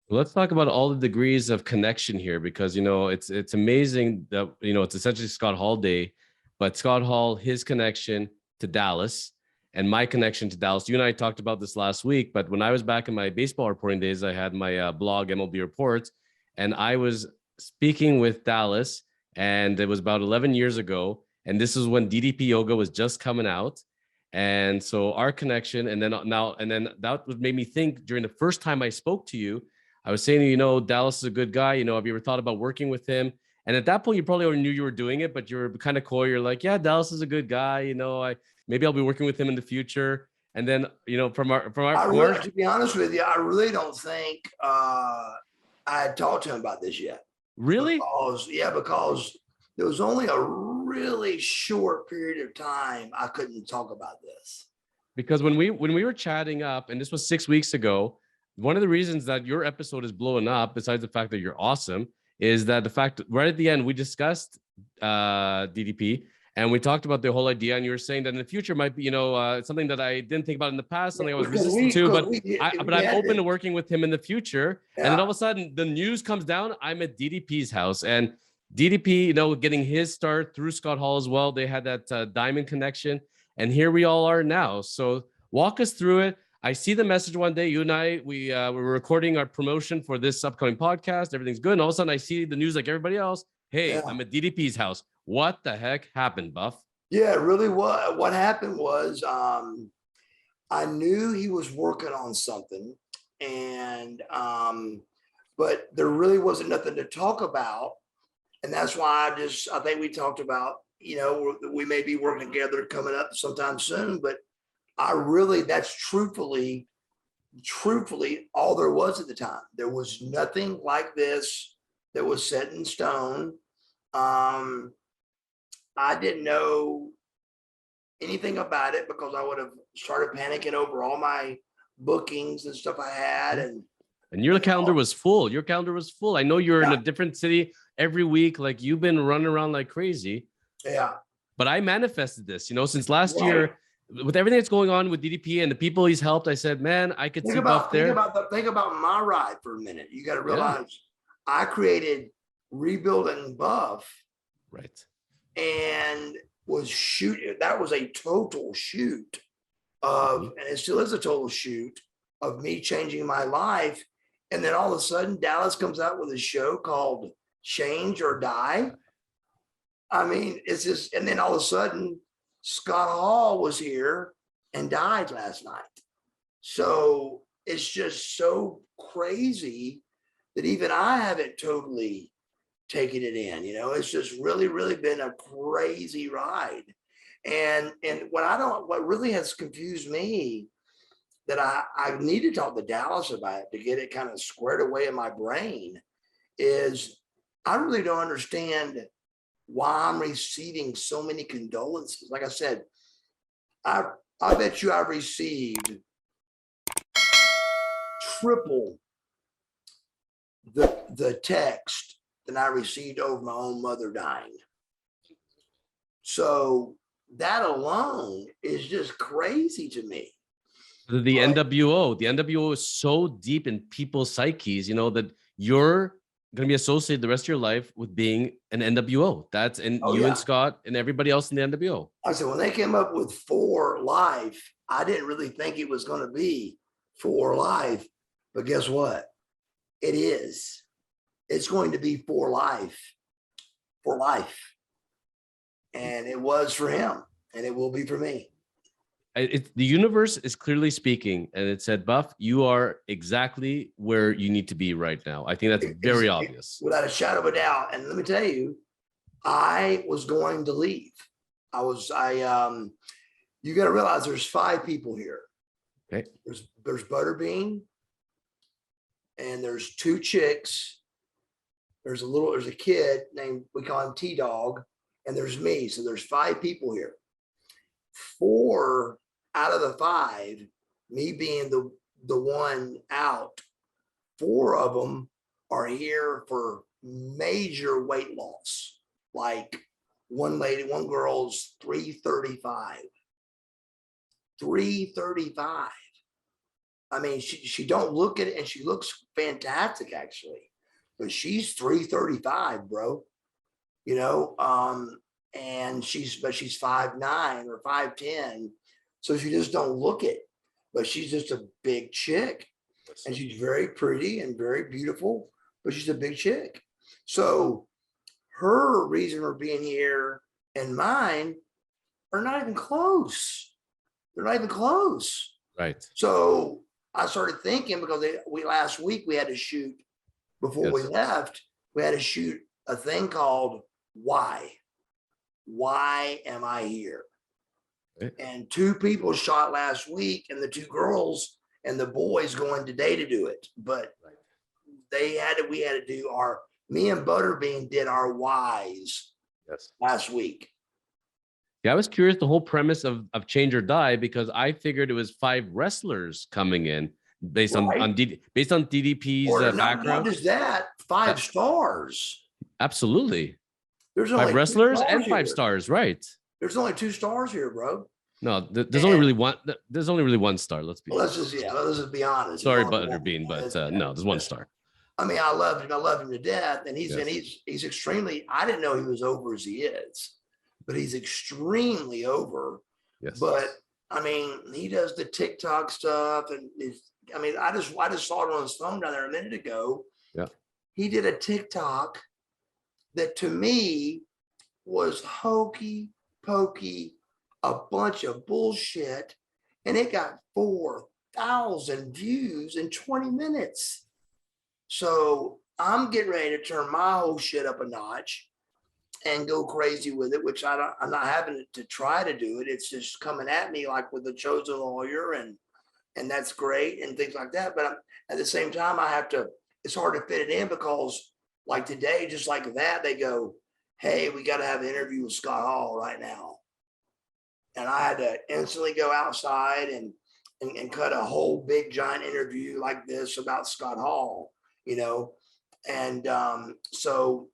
Let's talk about all the degrees of connection here because it's amazing that it's essentially Scott Hall Day, but Scott Hall, his connection to Dallas and my connection to Dallas. You and I talked about this last week, but when I was back in my baseball reporting days, I had my blog MLB Reports, and I was speaking with Dallas, and it was about 11 years ago, and this is when DDP Yoga was just coming out. And so our connection, and then that made me think during the first time I spoke to you, I was saying, Dallas is a good guy. Have you ever thought about working with him? And at that point, you probably already knew you were doing it, but you were kind of coy. You're like, yeah, Dallas is a good guy. Maybe I'll be working with him in the future. And then, To be honest with you, I really don't think I had talked to him about this yet. Really? Because there was only a really short period of time I couldn't talk about this. Because when we were chatting up, and this was 6 weeks ago, one of the reasons that your episode is blowing up, besides the fact that you're awesome, is that the fact right at the end we discussed DDP, and we talked about the whole idea, and you were saying that in the future might be something that I didn't think about in the past, something I was resistant to, but I'm open to working with him in the future. Yeah. And then all of a sudden the news comes down, I'm at DDP's house, and DDP, getting his start through Scott Hall as well. They had that diamond connection, and here we all are now. So walk us through it. I see the message one day. You and I, we were recording our promotion for this upcoming podcast. Everything's good. And all of a sudden I see the news like everybody else. Hey, yeah. I'm at DDP's house. What the heck happened, Buff? Yeah, really what happened was I knew he was working on something, and but there really wasn't nothing to talk about. And that's why I think we talked about, we may be working together coming up sometime soon, but that's truthfully all there was at the time. There was nothing like this that was set in stone. I didn't know anything about it because I would have started panicking over all my bookings and stuff I had. And your calendar was full. Your calendar was full. I know you're in a different city every week. Like, you've been running around like crazy. Yeah. But I manifested this, since last year. With everything that's going on with DDP and the people he's helped, I said, man, I could see Buff there. Think about my ride for a minute. You got to realize I created Rebuilding Buff. Right. And was shooting. That was a total shoot of, and it still is a total shoot of me changing my life. And then all of a sudden, Dallas comes out with a show called Change or Die. I mean, it's just, and then all of a sudden, Scott Hall was here and died last night. So it's just so crazy that even I haven't totally taken it in. It's just really, really been a crazy ride. And what really has confused me that I need to talk to Dallas about it to get it kind of squared away in my brain is I really don't understand why I'm receiving so many condolences. Like I said, I bet you I've received triple the text than I received over my own mother dying. So that alone is just crazy to me. The NWO is so deep in people's psyches, that you're going to be associated the rest of your life with being an NWO. That's and and Scott and everybody else in the NWO. I said, when they came up with For Life, I didn't really think it was going to be For Life, but guess what? It is. It's going to be For Life. And it was for him, and it will be for me. The universe is clearly speaking, and it said, Buff, you are exactly where you need to be right now. I think that's very obvious. Without a shadow of a doubt. And let me tell you, I was going to leave. You got to realize there's 5 people here. Okay. There's Butterbean, and there's 2 chicks. There's a kid named, we call him T-Dog, and there's me. So there's 5 people here. 4 out of the 5, me being the one out, 4 of them are here for major weight loss. Like one girl's 335. I mean, she don't look at it, and she looks fantastic actually, but she's 335, bro. You know, and she's 5'9" or 5'10", so she just don't look it. But she's just a big chick, and she's very pretty and very beautiful, but she's a big chick. So her reason for being here and mine are not even close. They're not even close. Right. So I started thinking, because we last week we had to shoot before we left. We had to shoot a thing called "Why? Why am I here?" Right. And 2 people shot last week, and the 2 girls and the boys going today to do it. But we had to do me and Butterbean did our whys last week. Yeah, I was curious the whole premise of Change or Die, because I figured it was 5 wrestlers coming in based on DDP's background. Not just that, 5 stars. Absolutely. There's 5 only wrestlers and 5 stars, right? There's only 2 stars here, bro. No, there's only really one. There's only really 1 star. Let's just be honest. Sorry, Butterbean, but no, there's 1 star. I mean, I love him. I love him to death, and he's extremely. I didn't know he was over as he is, but he's extremely over. Yes. But I mean, he does the TikTok stuff, and I just saw it on his phone down there a minute ago. Yeah. He did a TikTok that to me was hokey pokey, a bunch of bullshit, and it got 4,000 views in 20 minutes. So I'm getting ready to turn my whole shit up a notch and go crazy with it, which I'm not having to try to do it. It's just coming at me like with the chosen lawyer, and that's great and things like that. But at the same time, it's hard to fit it in, because like today, just like that, they go, "Hey, we got to have an interview with Scott Hall right now." And I had to instantly go outside and cut a whole big giant interview like this about Scott Hall, and so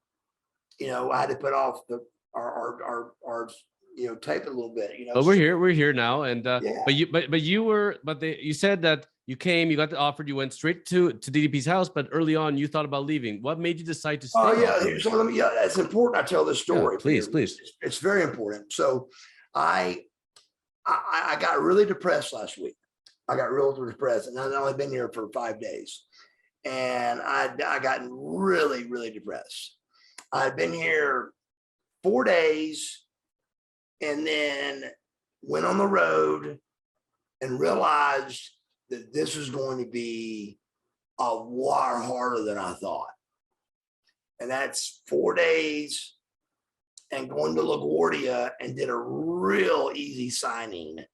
I had to put off our tape a little bit, But we're here now, and you said that you came, you got the offer, you went straight to DDP's house, but early on you thought about leaving. What made you decide to stay? Oh yeah, so that's important. I tell this story. Yeah, please. It's very important. So I got really depressed last week. I got real depressed, and I've only been here for 5 days, and I gotten really, really depressed. I'd been here 4 days, and then went on the road and realized that this was going to be a lot harder than I thought. And that's 4 days and going to LaGuardia, and did a real easy signing.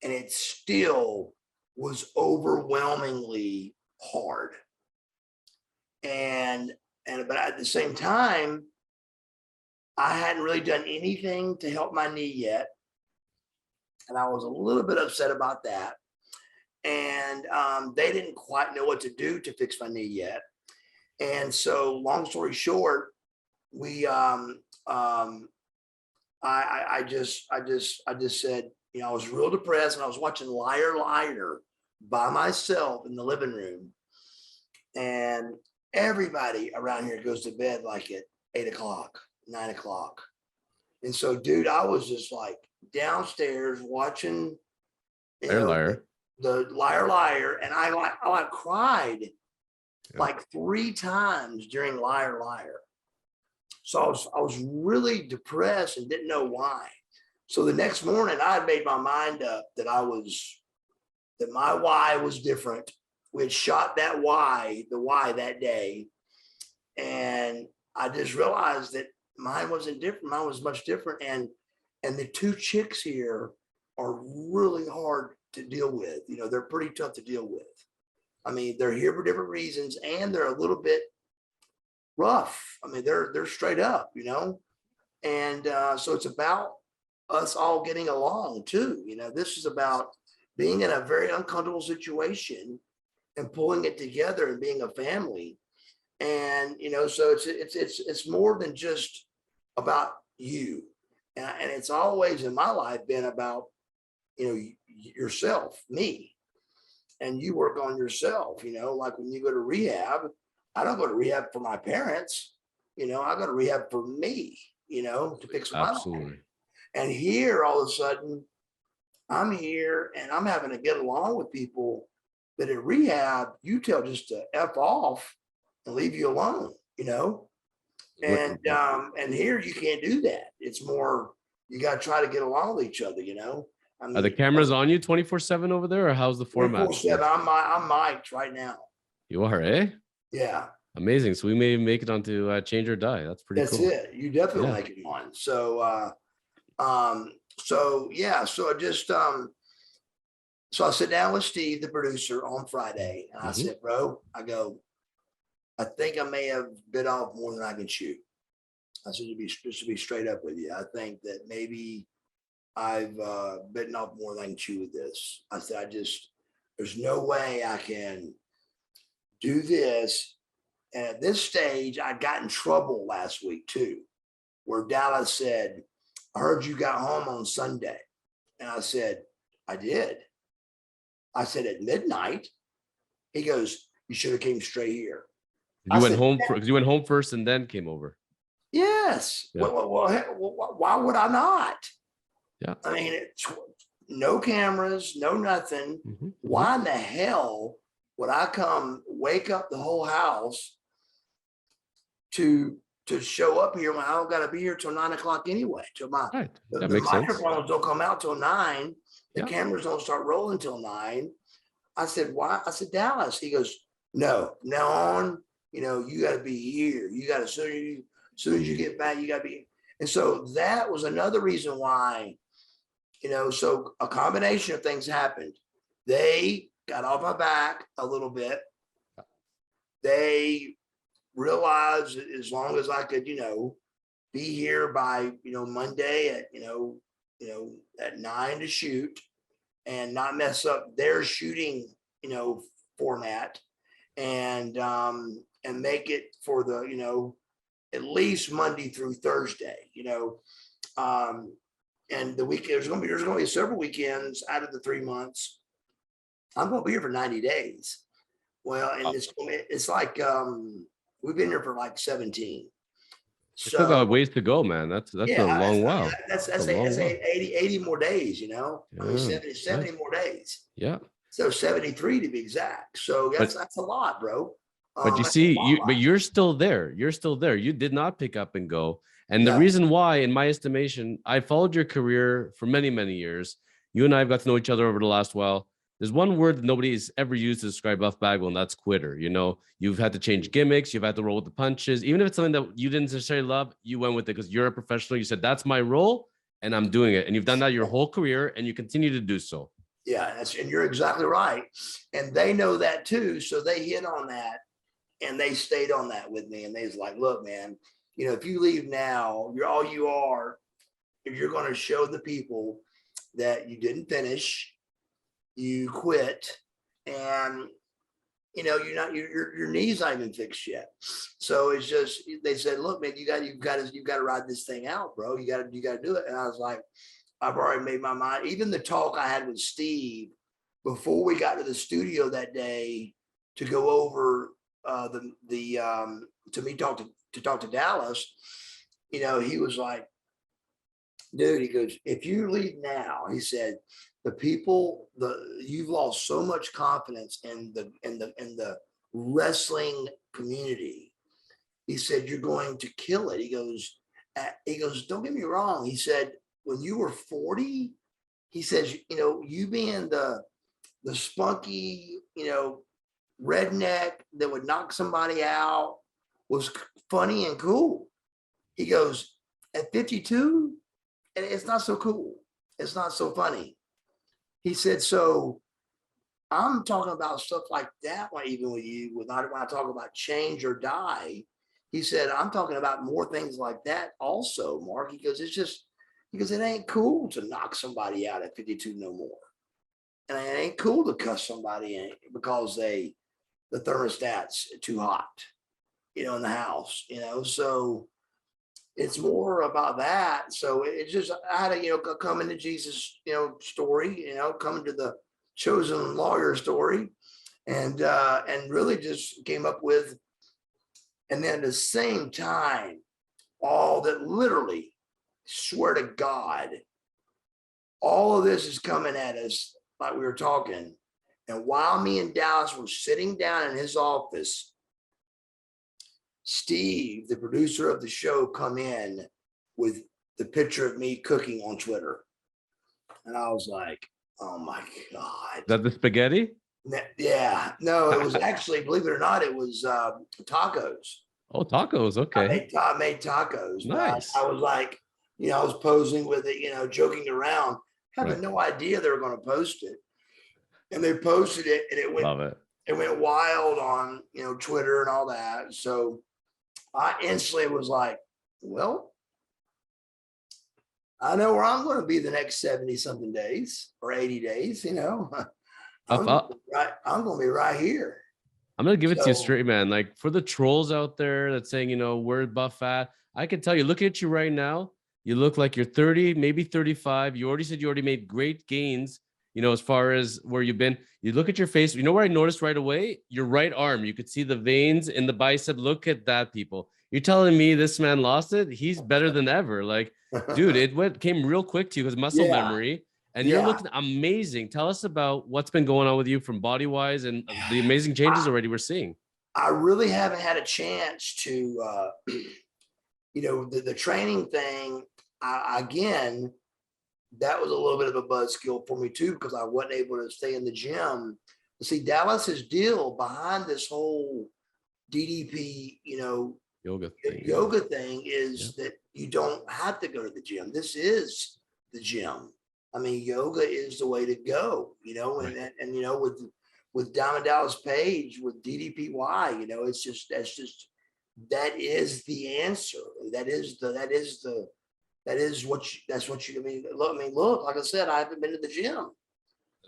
And it still was overwhelmingly hard. But at the same time, I hadn't really done anything to help my knee yet. And I was a little bit upset about that. And they didn't quite know what to do to fix my knee yet. And so, long story short, I just said, I was real depressed, and I was watching Liar Liar by myself in the living room. And everybody around here goes to bed like at 8 o'clock, 9 o'clock. And so, dude, I was just like downstairs watching Liar. The Liar Liar, and I cried like 3 times during Liar Liar. So I was really depressed and didn't know why. So the next morning, I had made my mind up that my why was different. We had shot the why that day, and I just realized that mine wasn't different. Mine was much different, and the 2 chicks here are really hard to deal with. They're pretty tough to deal with. I mean, they're here for different reasons, and they're a little bit rough. I mean, they're straight up, and so it's about us all getting along too. This is about being in a very uncomfortable situation and pulling it together and being a family. And so it's more than just about you, and it's always in my life been about yourself, me. and you work on yourself. Like when you go to rehab, I don't go to rehab for my parents. I go to rehab for me, to fix my life. Absolutely. And here, all of a sudden, I'm here and I'm having to get along with people that at rehab, you tell just to F off and leave you alone, and here you can't do that. It's more, you got to try to get along with each other, I mean, Are the cameras on you 24/7 over there, or how's the format? 24/7, I'm mic'd right now. You are, eh? Yeah. Amazing. So we may make it onto Change or Die. That's pretty That's cool. it. You definitely Yeah. make it one. So yeah, so so I sit down with Steve, the producer, on Friday, and I said, bro, I think I may have bit off more than I can chew. I said, just to be straight up with you, I think that maybe I've bitten off more than I can chew with this. I said, there's no way I can do this. And at this stage, I got in trouble last week too, where Dallas said, I heard you got home on Sunday. And I said, I did. I said, at midnight. He goes, you should have came straight here. You went home first and then came over. Yes. Yeah. Well, why would I not? Yeah. I mean, no cameras, no nothing. Why in the hell would I come wake up the whole house to show up here when I don't got to be here till 9 o'clock anyway? Till the microphones don't come out till 9. The cameras don't start rolling till 9. I said, why? I said, Dallas. He goes, no, now on, you got to be here. You got to, as soon as you get back, you got to be. And so that was another reason why, so a combination of things happened. They got off my back a little bit. They realized that as long as I could, be here by, Monday at, at 9 to shoot and not mess up their shooting, format and make it for the, at least Monday through Thursday, and the week there's going to be several weekends out of the 3 months. I'm going to be here for 90 days. Well, and it's like we've been here for like 17. So still got ways to go, man. That's a long while. That's 80 more days, I mean, 70 more days. Yeah. So 73 to be exact. So that's a lot, bro. But you see, you're still there. You're still there. You did not pick up and go. And the reason why, in my estimation, I followed your career for many, many years. You and I have got to know each other over the last while. There's one word that nobody's ever used to describe Buff Bagwell, and that's quitter. You've had to change gimmicks. You've had to roll with the punches. Even if it's something that you didn't necessarily love, you went with it because you're a professional. You said, that's my role, and I'm doing it. And you've done that your whole career, and you continue to do so. Yeah, and you're exactly right. And they know that too. So they hit on that, and they stayed on that with me. And they was like, look, man, if you leave now, you're all you are. If you're going to show the people that you didn't finish, you quit, and your knee's not even fixed yet. So it's just, they said, look, man, you've got to ride this thing out, bro. You got to do it. And I was like, I've already made my mind. Even the talk I had with Steve before we got to the studio that day to go over to talk to Dallas, he was like, dude, he goes, if you leave now, he said, you've lost so much confidence in the wrestling community. He said, you're going to kill it. He goes, don't get me wrong. He said, when you were 40, he says, you being the spunky, redneck that would knock somebody out was funny and cool. He goes, at 52, and it's not so cool. It's not so funny. He said, so I'm talking about stuff like that, even with you, when I talk about change or die. He said, I'm talking about more things like that also, Mark. He goes, it ain't cool to knock somebody out at 52 no more. And it ain't cool to cuss somebody in because the thermostat's too hot, in the house, so it's more about that. So it's just, I had to, come into Jesus, story, coming to chosen lawyer story, and really just came up with, and then at the same time, all that literally, swear to God, all of this is coming at us like we were talking. And while me and Dallas were sitting down in his office, Steve, the producer of the show, come in with the picture of me cooking on Twitter. And I was like, oh my God. Is that the spaghetti? Yeah, no, it was actually, believe it or not, it was tacos. Oh, tacos. Okay. I made tacos. Nice. I was like, I was posing with it, joking around, having no idea they were going to post it. And they posted it, and it went wild on, Twitter and all that. So I instantly was like, well, I know where I'm going to be the next 70 something days or 80 days, I'm going to be right here. I'm going to give it to you straight, man. Like, for the trolls out there that's saying, where Buff at, I can tell you, look at you right now. You look like you're 30, maybe 35. You already said you already made great gains, as far as where you've been. You look at your face. You know where I noticed right away? Your right arm. You could see the veins in the bicep. Look at that, people. You're telling me this man lost it? He's better than ever. Like, dude, it came real quick to you because muscle memory. And you're looking amazing. Tell us about what's been going on with you from body-wise and the amazing changes already we're seeing. I really haven't had a chance to, the training thing. Again, that was a little bit of a buzzkill for me too, because I wasn't able to stay in the gym. See, Dallas's deal behind this whole DDP, yoga thing is that you don't have to go to the gym. This is the gym. I mean, yoga is the way to go, and with Diamond Dallas Page, with DDPY, that is the answer. Look, like I said, I haven't been to the gym.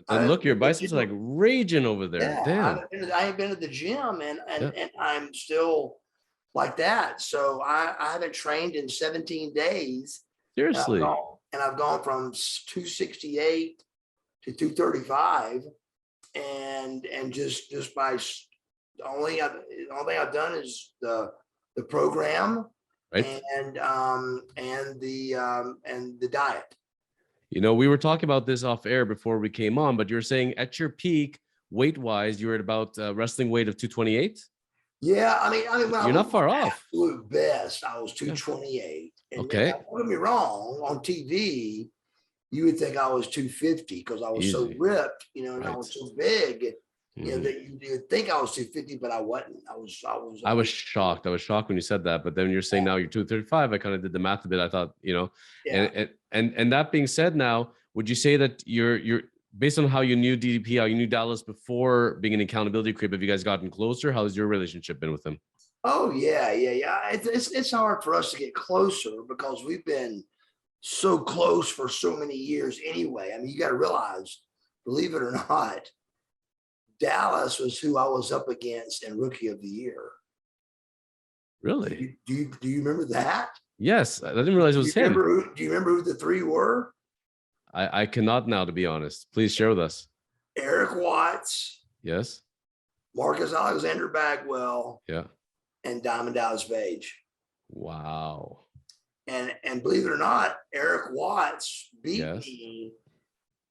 And look, your biceps are like raging over there. Yeah, damn. I haven't been to the gym, and I'm still like that. So I haven't trained in 17 days. Seriously. And I've gone from 268 to 235, and just by the only thing I've done is the program, right, and the diet. We were talking about this off air before we came on, but you're saying at your peak weight wise, you were at about wrestling weight of 228. Yeah, I mean, you're not far off. Absolute best, I was 228. And okay. Don't get me wrong. On TV, you would think I was 250 because I was so ripped, and I was so big. That you'd think I was 250, but I wasn't. I was shocked. I was shocked when you said that. But then you're saying now you're 235. I kind of did the math a bit. I thought, and that being said, now would you say that you're based on how you knew DDP, how you knew Dallas before being an accountability creep? Have you guys gotten closer? How's your relationship been with him? Oh yeah. It's hard for us to get closer because we've been so close for so many years anyway. I mean, you got to realize, believe it or not, Dallas was who I was up against in Rookie of the Year. Really? Do you remember that? Yes, I didn't realize it was him. Do you remember who the three were? I cannot now, to be honest. Please share with us. Eric Watts. Yes. Marcus Alexander Bagwell. Yeah. And Diamond Dallas Page. Wow. And believe it or not, Eric Watts beat me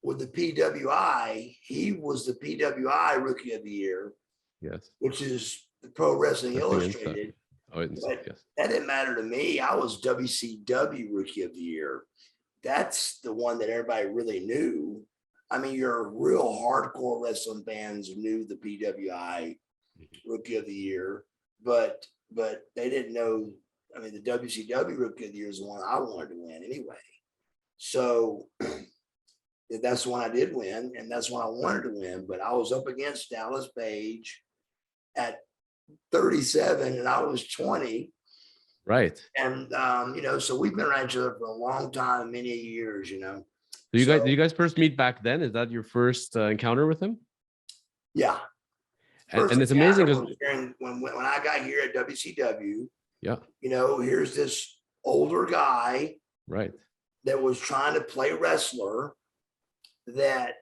with the PWI. He was the PWI Rookie of the Year. Yes. Which is the Pro Wrestling Illustrated. That didn't matter to me. I was WCW Rookie of the Year. That's the one that everybody really knew. I mean, your real hardcore wrestling fans knew the PWI Rookie of the Year, but they didn't know. I mean, the WCW Rookie of the Year is the one I wanted to win anyway. So that's the one I did win, and that's one I wanted to win. But I was up against Dallas Page at 37, and I was 20. Right. And so we've been around each other for a long time, many years. So did you guys first meet back then? Is that your first encounter with him? Yeah. And it's amazing because when I got here at WCW, yeah, here's this older guy, right, that was trying to play wrestler that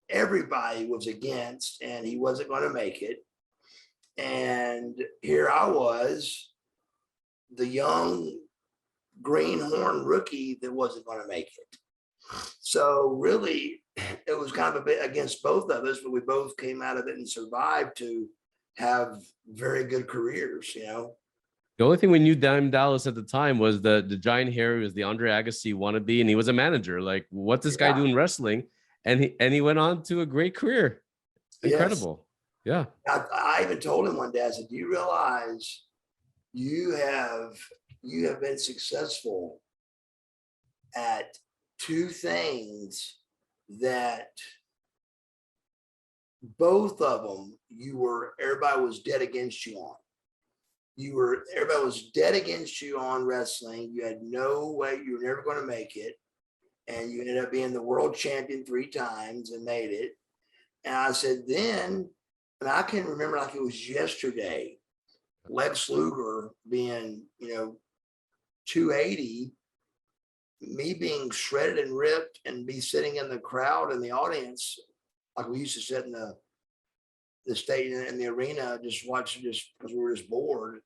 everybody was against, and he wasn't going to make it. And here I was, the young greenhorn rookie that wasn't going to make it. So really, it was kind of a bit against both of us, but we both came out of it and survived to have very good careers, you know. The only thing we knew Dime Dallas at the time was the giant hair. He was the Andre Agassi wannabe, and he was a manager. Like, what's this guy doing wrestling? And he went on to a great career. Incredible. Yes. Yeah. I even told him one day, I said, do you realize you have been successful at two things that both of them everybody was dead against you on. Everybody was dead against you on wrestling. You had no way, you were never going to make it. And you ended up being the world champion 3 times and made it. And I said, then, and I can remember like it was yesterday, Lex Luger being, 280, me being shredded and ripped, and be sitting in the crowd in the audience, like we used to sit in the stadium in the arena, just watching, just because we were just bored,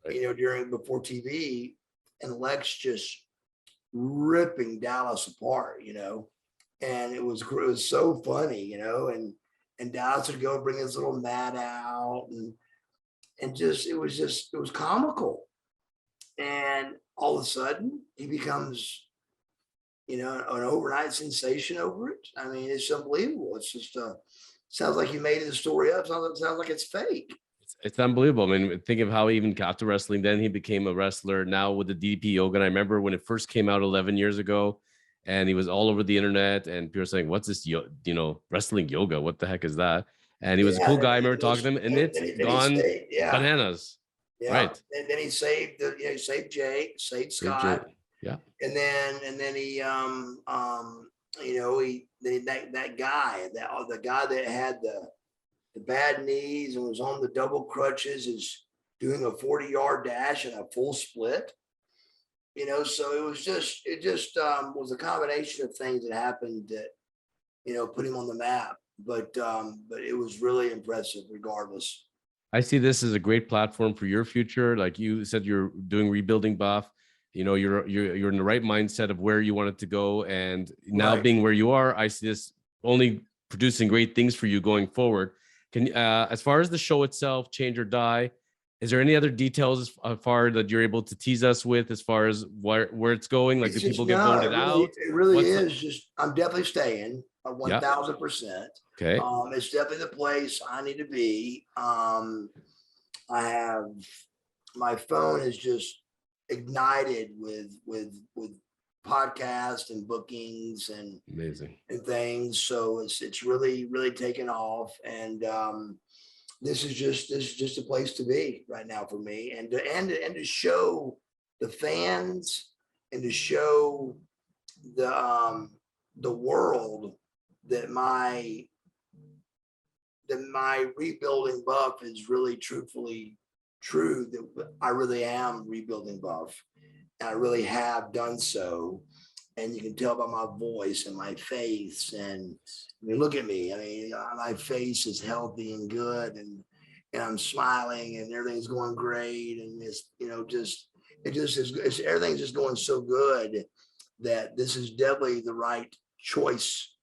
right, before TV, and Lex just ripping Dallas apart, and it was so funny, and Dallas would go bring his little mat out, and it was comical. And all of a sudden he becomes, an overnight sensation over it. I mean, it's unbelievable. It's just sounds like you made the story up. Sounds like it's fake. It's unbelievable. I mean, think of how he even got to wrestling. Then he became a wrestler. Now with the DDP yoga. And I remember when it first came out 11 years ago, and he was all over the internet, and people were saying, "What's this? Wrestling yoga? What the heck is that?" And he was a cool guy. I remember talking to him, and it's gone bananas. Yeah. Right. And then he saved saved Jake, saved Scott. Yeah. And then he that guy, the guy that had the bad knees and was on the double crutches is doing a 40-yard dash and a full split. So it just was a combination of things that happened that, put him on the map. But it was really impressive regardless. I see this as a great platform for your future. Like you said, you're doing Rebuilding Buff. You're in the right mindset of where you wanted to go. And now being where you are, I see this only producing great things for you going forward. Can as far as the show itself, Change or Die, is there any other details as far that you're able to tease us with as far as where it's going? Like, do people get voted out? It really is just, I'm definitely staying 1,000%. Okay. It's definitely the place I need to be. I have, my phone is just ignited with podcasts and bookings and amazing and things. So it's really, really taken off. And this is just a place to be right now for me, and to show the fans and to show the world that my rebuilding buff is really truthfully true, that I really am rebuilding buff, and I really have done so. And you can tell by my voice and my face. And I mean, look at me. I mean, my face is healthy and good, and I'm smiling, and everything's going great. And it's, everything's just going so good that this is definitely the right choice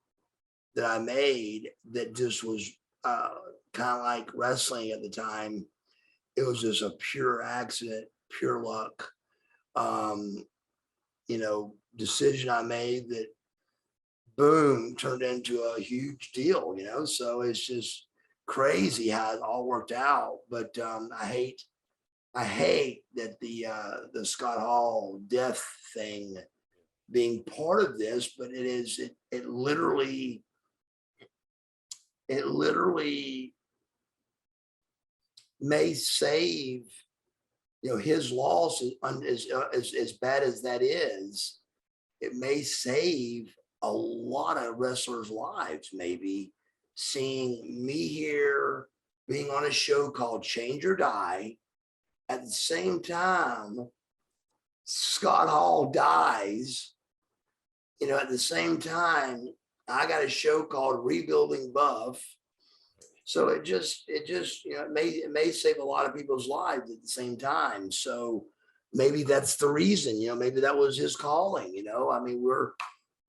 that I made. That just was kind of like wrestling at the time. It was just a pure accident, pure luck. Decision I made that boom turned into a huge deal, so it's just crazy how it all worked out. But I hate that the Scott Hall death thing being part of this, but it literally may save, his loss as bad as that is. It may save a lot of wrestlers' lives, maybe, seeing me here, being on a show called Change or Die. At the same time, Scott Hall dies. At the same time, I got a show called Rebuilding Buff. So it just, it may save a lot of people's lives at the same time. So maybe that's the reason, maybe that was his calling, I mean,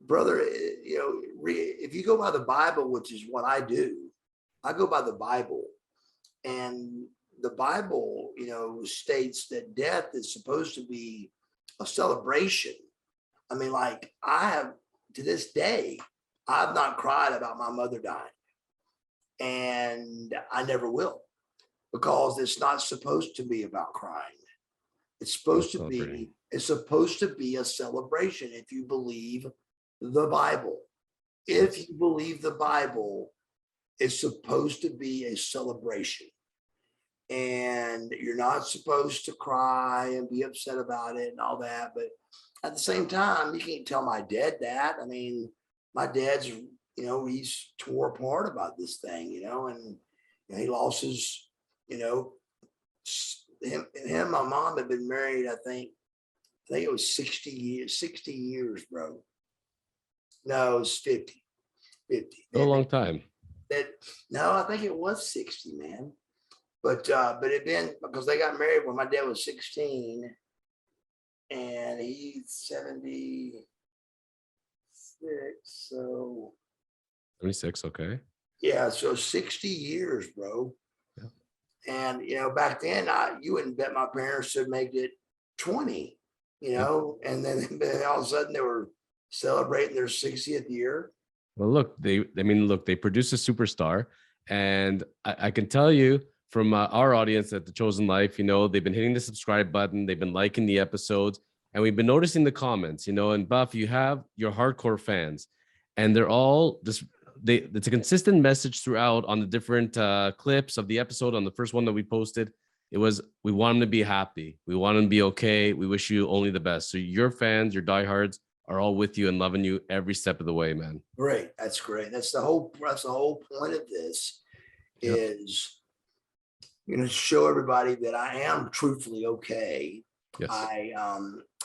brother, if you go by the Bible, which is what I do, I go by the Bible, and the Bible, states that death is supposed to be a celebration. I mean, like to this day, I've not cried about my mother dying. And I never will, because it's not supposed to be about crying. It's supposed to be a celebration if you believe the Bible. If you believe the Bible, it's supposed to be a celebration. And you're not supposed to cry and be upset about it and all that. But at the same time, you can't tell my dad that. I mean, my dad's, he's tore apart about this thing, and he lost his, him, my mom had been married, I think it was 60 years, bro. No, it was 50. A long time. No, I think it was 60, man. But it been, because they got married when my dad was 16 and he's 76. So 76, okay. Yeah, so 60 years, bro. Yeah. And back then, you wouldn't bet my parents would make it 20, and then all of a sudden they were celebrating their 60th year. Well, look, they produced a superstar, and I can tell you from our audience at The Chosen Life, they've been hitting the subscribe button, they've been liking the episodes, and we've been noticing the comments, and Buff, you have your hardcore fans, and they're all just, it's a consistent message throughout on the different clips of the episode. On the first one that we posted, it was, we want them to be happy, we want them to be okay, we wish you only the best. So your fans, your diehards, are all with you and loving you every step of the way, man. Great. That's great. That's the whole point of this is, show everybody that I am truthfully okay. Yes.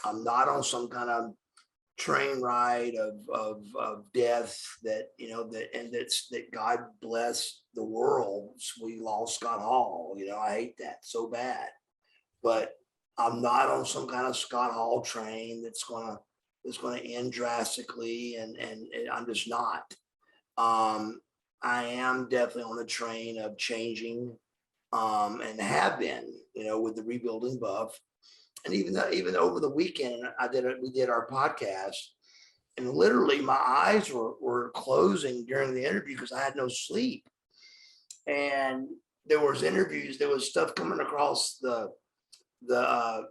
I'm not on some kind of train ride of death that, that God bless the world. We lost Scott Hall. I hate that so bad, but I'm not on some kind of Scott Hall train that's going to end drastically. And I'm just not. I am definitely on the train of changing, and have been, with the Rebuilding Buff. And even over the weekend, we did our podcast, and literally my eyes were closing during the interview because I had no sleep. And there was interviews, there was stuff coming across to my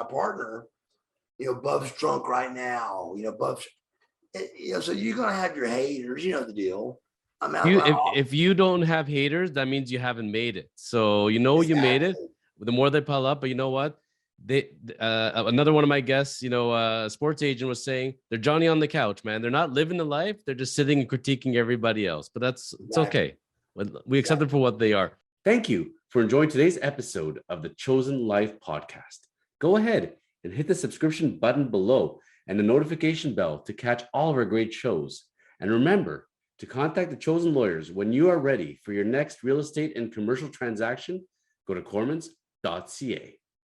partner, Bub's drunk right now, Bub's, so you're gonna have your haters, the deal. If you don't have haters, that means you haven't made it. So exactly. You made it. The more they pile up, but you know what? Another one of my guests, a sports agent, was saying they're Johnny on the couch, man. They're not living the life. They're just sitting and critiquing everybody else. But it's okay. We accept them for what they are. Thank you for enjoying today's episode of the Chosen Life podcast. Go ahead and hit the subscription button below and the notification bell to catch all of our great shows. And remember to contact the Chosen Lawyers when you are ready for your next real estate and commercial transaction. Go to kormans.ca.